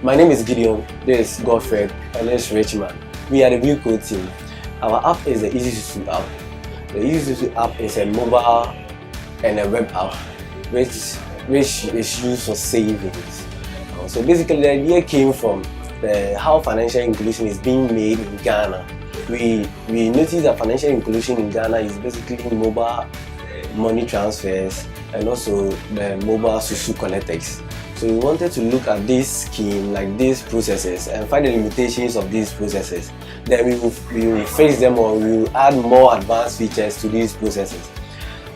My name is Gideon, this is Godfred, and this is Richman. We are the Blue Code team. Our app is the Easy Susu app. The Easy Susu app is a mobile and a web app which is used for savings. So basically the idea came from how financial inclusion is being made in Ghana. We noticed that financial inclusion in Ghana is basically mobile money transfers and also the mobile Susu connectors. So we wanted to look at this scheme, like these processes, and find the limitations of these processes. Then we will fix them, or we will add more advanced features to these processes.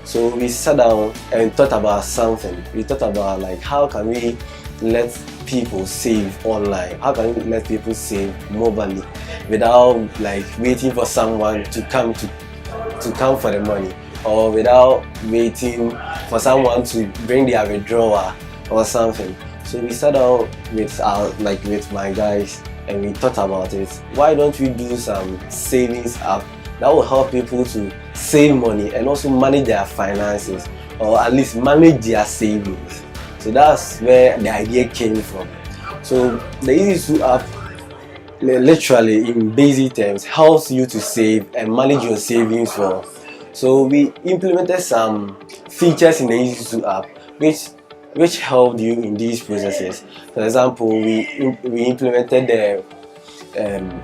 So we sat down and thought about something. We thought about like how can we let people save online? How can we let people save mobilely without like waiting for someone to come for the money, or without waiting for someone to bring their withdrawal or something. So we sat down with my guys and we thought about it. Why don't we do some savings app that will help people to save money and also manage their finances, or at least manage their savings? So that's where the idea came from. So the Easy Susu app literally in basic terms helps you to save and manage your savings well. So we implemented some features in the Easy Susu app which helped you in these processes. For example, we implemented the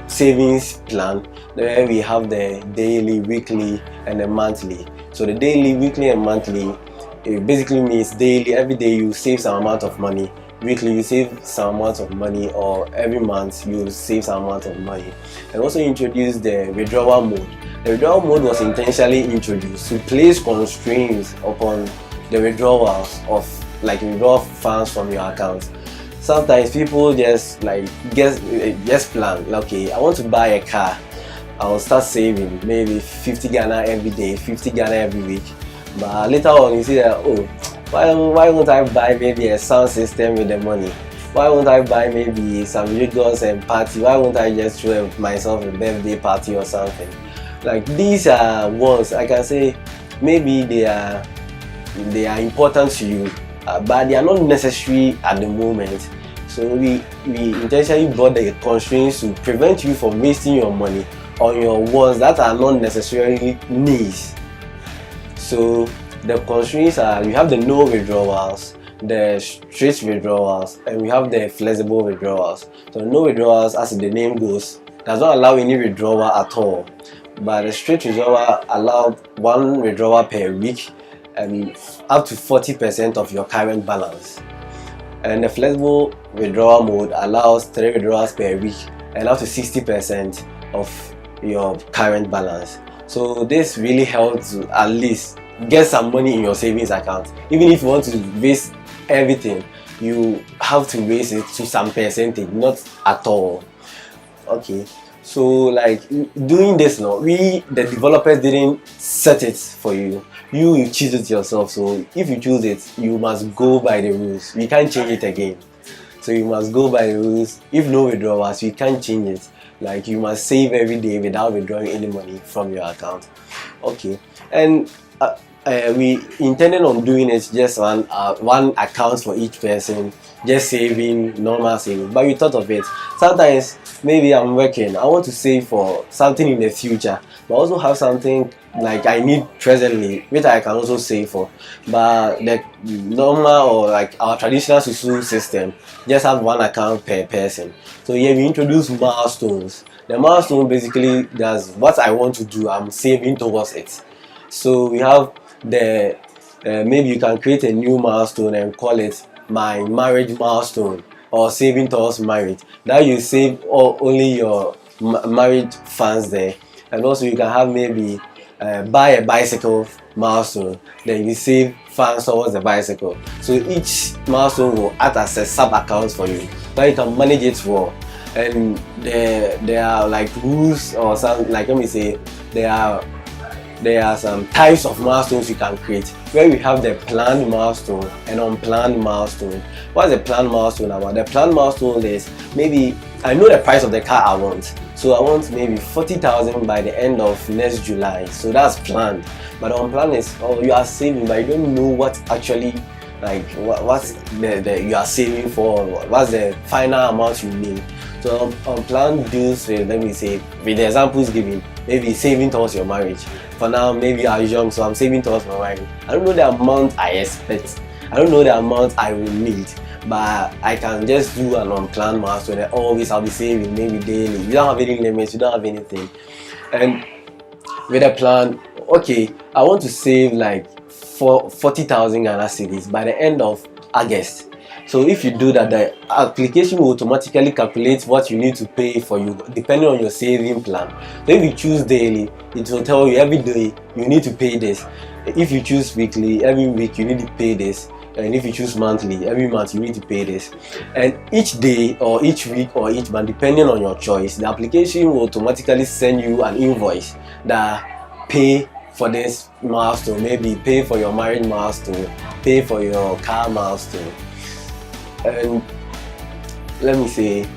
savings plan where we have the daily, weekly, and the monthly. So the daily, weekly, and monthly, it basically means daily, every day you save some amount of money. Weekly, you save some amount of money, or every month you save some amount of money. And also introduce the withdrawal mode. The withdrawal mode was intentionally introduced to place constraints upon the withdrawals of withdraw funds from your account. Sometimes people just plan, okay, I want to buy a car, I'll start saving maybe 50 Ghana every day, 50 Ghana every week. But later on you see that, oh, why won't I buy maybe a sound system with the money? Why won't I buy maybe some Lagos and party? Why won't I just throw myself a birthday party or something? Like, these are ones I can say maybe they are important to you, but they are not necessary at the moment. So we intentionally brought the constraints to prevent you from wasting your money on your wants that are not necessarily needs. So the constraints are, you have the no withdrawals, the straight withdrawals, and we have the flexible withdrawals. So no withdrawals, as the name goes, does not allow any withdrawal at all, but the straight withdrawal allows one withdrawal per week and up to 40% of your current balance. And the flexible withdrawal mode allows 3 withdrawals per week and up to 60% of your current balance. So this really helps to at least get some money in your savings account. Even if you want to waste everything, you have to waste it to some percentage, not at all. Okay, so like doing this now, the developers didn't set it for you. You choose it yourself. So if you choose it, you must go by the rules. We can't change it again. So you must go by the rules. If no withdrawals, you can't change it. Like, you must save every day without withdrawing any money from your account. Okay, and we intended on doing it just one account for each person, just saving, normal saving. But we thought of it, sometimes maybe I'm working, I want to save for something in the future, but also have something like I need presently which I can also save for. But the normal, or like our traditional Susu system, just have one account per person. So here we introduce milestones. The milestone basically does what I want to do, I'm saving towards it. So we have the maybe you can create a new milestone and call it my marriage milestone, or saving towards marriage. Now you save only your marriage funds there. And also you can have maybe buy a bicycle milestone, then you save funds towards the bicycle. So each milestone will act as a sub account for you. Now you can manage it well. And there are like rules, or some, like, let me say, there are some types of milestones you can create, where we have the planned milestone and unplanned milestone. What's the planned milestone about? The planned milestone is, maybe I know the price of the car I want, so I want maybe 40,000 by the end of next July. So that's planned. But unplanned is, oh, you are saving, but you don't know what actually like what's the you are saving for, what's the final amount you need. So unplanned deals with, let me say, with the examples given, maybe saving towards your marriage. For now, maybe I'm young, so I'm saving towards my marriage. I don't know the amount I expect, I don't know the amount I will need, but I can just do an unplanned milestone and always I'll be saving, maybe daily. You don't have any limits, you don't have anything. And with a plan, okay, I want to save like 40,000 Ghana cedis by the end of August. So if you do that, the application will automatically calculate what you need to pay for you depending on your saving plan. So if you choose daily, it will tell you every day you need to pay this. If you choose weekly, every week you need to pay this. And if you choose monthly, every month you need to pay this. And each day or each week or each month, depending on your choice, the application will automatically send you an invoice that pay for this milestone, maybe pay for your marriage milestone, pay for your car milestone. And let me say,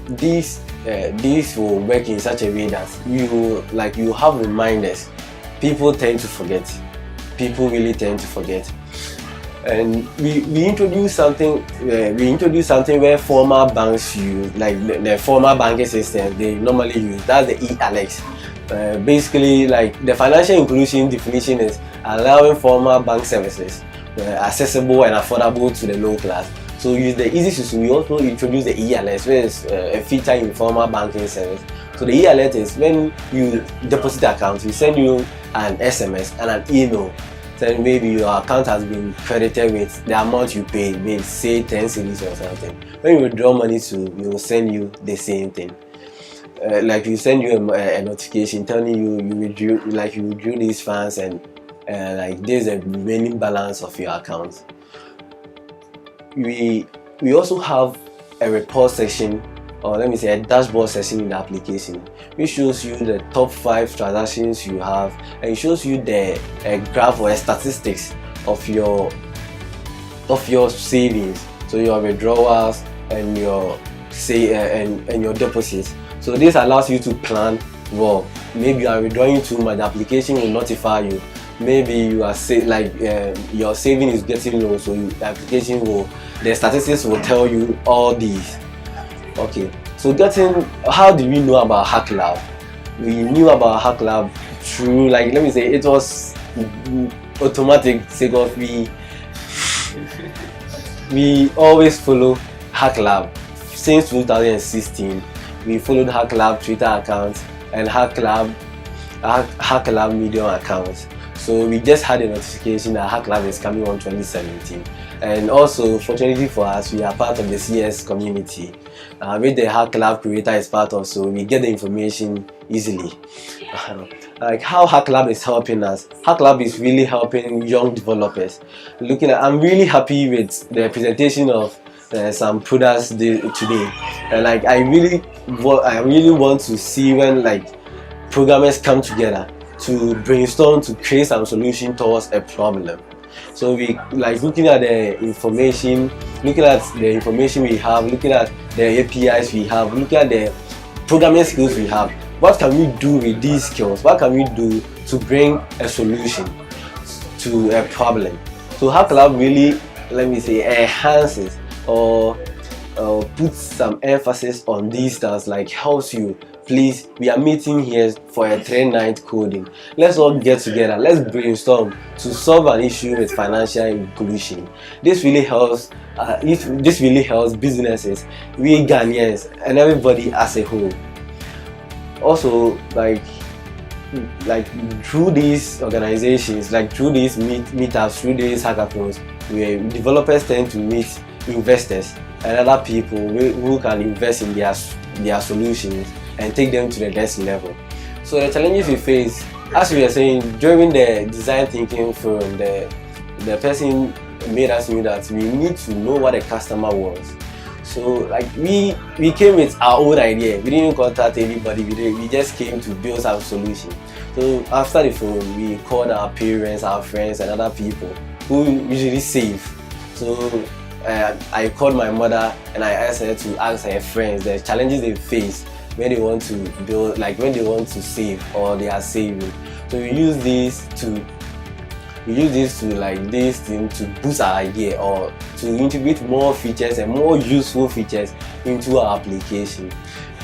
this will work in such a way that you have reminders. People tend to forget. People really tend to forget. And we introduced something. Where former banks use, like the former banking system they normally use. That's the e-Alex. Basically, like the financial inclusion definition is allowing formal bank services accessible and affordable to the low class. So use the easy Susu. We also introduce the e-Alert, which is a feature in formal banking service. So the e-Alert is when you deposit account, we send you an SMS and an email saying maybe your account has been credited with the amount you paid, maybe say 10 cedis or something. When you withdraw money we will send you the same thing. Like we send you a notification telling you withdrew these funds and like there's a remaining balance of your account. We also have a report section, or let me say a dashboard section in the application, which shows you the top 5 transactions you have, and it shows you the graph or statistics of your savings, so your withdrawals and your and your deposits. So this allows you to plan well. Maybe you are withdrawing too much, the application will notify you. Maybe you are your saving is getting low, so the statistics will tell you all these. Okay, so how did we know about Hacklab? We knew about Hacklab through, like, let me say, it was automatic because we always follow Hacklab since 2016. We followed Hacklab Twitter account and Hacklab Medium account. So we just had a notification that Hacklab is coming on 2017. And also, fortunately for us, we are part of the CS community, which the Hacklab creator is part of, so we get the information easily. Like how Hacklab is helping us. Hacklab is really helping young developers. I'm really happy with the presentation of some products today. Like I really want to see when like programmers come together to brainstorm to create some solution towards a problem. So we like looking at the information we have, looking at the APIs we have, looking at the programming skills we have. What can we do with these skills? What can we do to bring a solution to a problem? So Hacklab really, let me say, enhances or puts some emphasis on these stuff, like helps you. Please, we are meeting here for a 3-night coding. Let's all get together. Let's brainstorm to solve an issue with financial inclusion. This really helps. This really helps businesses, we Ghanaians, and everybody as a whole. Also, like through these organizations, like through these meetups, through these hackathons, where developers tend to meet investors and other people who can invest in their solutions and take them to the next level. So the challenges we face, as we were saying, during the design thinking forum, the person made us know that we need to know what the customer wants. So like we came with our own idea. We didn't contact anybody. We just came to build some solution. So after the forum, we called our parents, our friends, and other people who usually save. So I called my mother and I asked her to ask her friends the challenges they face when they want to build, like when they want to save or they are saving. So we use this we use this to like this thing to boost our idea or to integrate more features and more useful features into our application.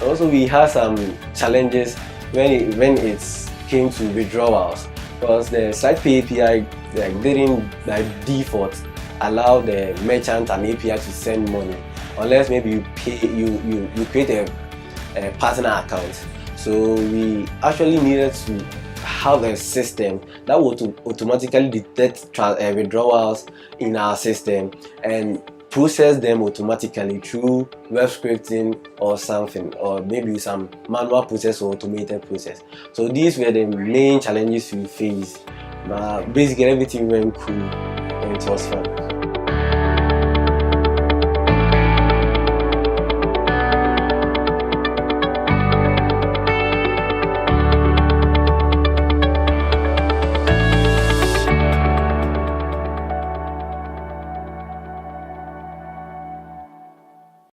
Also, we had some challenges when it came to withdrawals, because the Slide Pay API didn't by default allow the merchant an API to send money unless maybe you create a partner account. So we actually needed to have a system that would automatically detect withdrawals in our system and process them automatically through web scripting or something, or maybe some manual process or automated process. So these were the main challenges we faced. Basically everything went cool and it was fun.